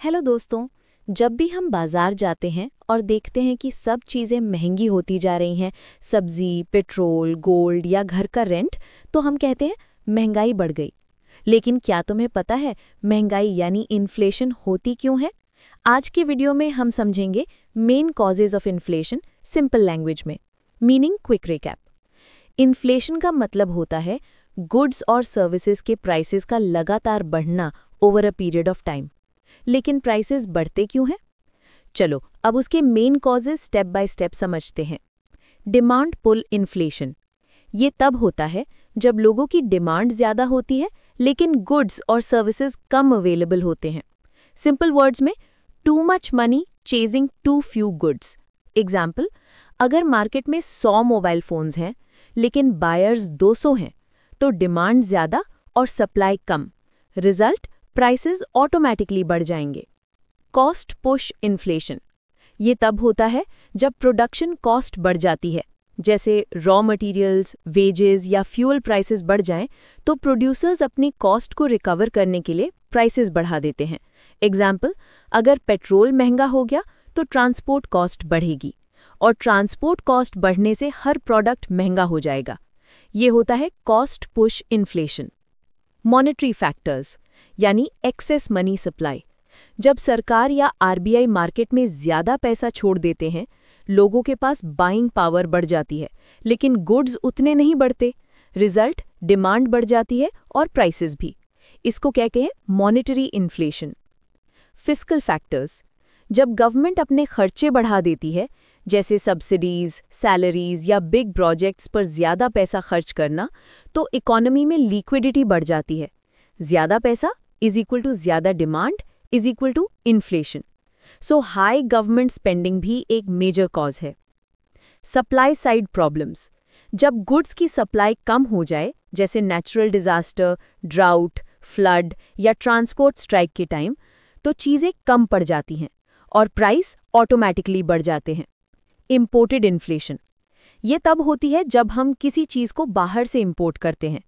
Hello दोस्तों। जब भी हम बाजार जाते हैं और देखते हैं कि सब चीज़ें महंगी होती जा रही हैं, सब्जी, पेट्रोल, गोल्ड या घर का रेंट, तो हम कहते हैं महंगाई बढ़ गई। लेकिन क्या तुम्हें पता है महंगाई यानी इन्फ्लेशन होती क्यों है? आज के वीडियो में हम समझेंगे main causes of inflation simple language में। Meaning quick recap. इन्फ्लेशन का मतलब होता है गुड्स और सर्विसेज के प्राइसेस का लगातार बढ़ना over a period of time. लेकिन प्राइसेस बढ़ते क्यों हैं? चलो अब उसके main causes step by step समझते हैं। Demand pull inflation. ये तब होता है जब लोगों की डिमांड ज़्यादा होती है लेकिन गुड्स और सर्विसेज कम अवेलेबल होते हैं। सिंपल वर्ड्स में, too much money chasing too few goods. Example, अगर मार्केट में 100 मोबाइल फोन्स हैं लेकिन बायर्स 200 हैं, तो डिमांड ज़्यादा और सप्लाई कम। रिजल्ट, प्राइसेस ऑटोमेटिकली बढ़ जाएंगे। Cost push inflation. ये तब होता है जब प्रोडक्शन कॉस्ट बढ़ जाती है, जैसे रॉ मटेरियल्स, वेजेस या फ्यूल प्राइसेस बढ़ जाएं, तो प्रोड्यूसर्स अपनी कॉस्ट को रिकवर करने के लिए प्राइसेस बढ़ा देते हैं। एग्जाम्पल, अगर पेट्रोल महंगा हो गया तो ट्रांसपोर्ट कॉस्ट बढ़ेगी, और ट्रांसपोर्ट कॉस्ट बढ़ने से हर प्रोडक्ट महंगा हो जाएगा। ये होता है cost push inflation. Monetary factors यानी एक्सेस मनी सप्लाई। जब सरकार या आरबीआई मार्केट में ज़्यादा पैसा छोड़ देते हैं, लोगों के पास बाइंग पावर बढ़ जाती है लेकिन गुड्स उतने नहीं बढ़ते। रिजल्ट, डिमांड बढ़ जाती है और प्राइसेस भी। इसको कहते हैं मॉनेटरी इन्फ्लेशन। Fiscal factors. जब गवर्नमेंट अपने खर्चे बढ़ा देती है, जैसे सब्सिडीज, सैलरीज या बिग प्रोजेक्ट्स पर ज़्यादा पैसा खर्च करना, तो इकोनॉमी में लिक्विडिटी बढ़ जाती है। ज़्यादा पैसा इज इक्वल टू ज़्यादा demand is equal to inflation. So high government spending भी एक मेजर कॉज है। Supply side problems. जब गुड्स की सप्लाई कम हो जाए, जैसे नेचुरल डिजास्टर, ड्राउट, फ्लड या ट्रांसपोर्ट स्ट्राइक के टाइम, तो चीज़ें कम पड़ जाती हैं और प्राइस ऑटोमेटिकली बढ़ जाते हैं। Imported inflation. ये तब होती है जब हम किसी चीज़ को बाहर से इंपोर्ट करते हैं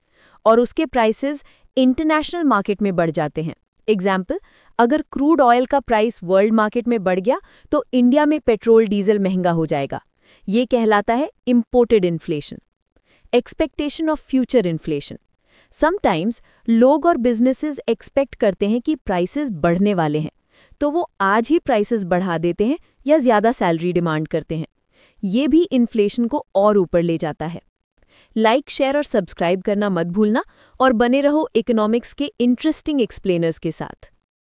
और उसके प्राइसेस इंटरनेशनल मार्केट में बढ़ जाते हैं। एग्जाम्पल, अगर क्रूड ऑयल का प्राइस वर्ल्ड मार्केट में बढ़ गया तो इंडिया में पेट्रोल डीजल महंगा हो जाएगा। ये कहलाता है imported inflation. Expectation of future inflation. Sometimes लोग और बिजनेसेस एक्सपेक्ट करते हैं कि प्राइसेस बढ़ने वाले हैं, तो वो आज ही प्राइसेस बढ़ा देते हैं या ज़्यादा सैलरी डिमांड करते हैं। ये भी इन्फ्लेशन को और ऊपर ले जाता है। लाइक, शेयर और सब्सक्राइब करना मत भूलना और बने रहो इकोनॉमिक्स के इंटरेस्टिंग एक्सप्लेनर्स के साथ।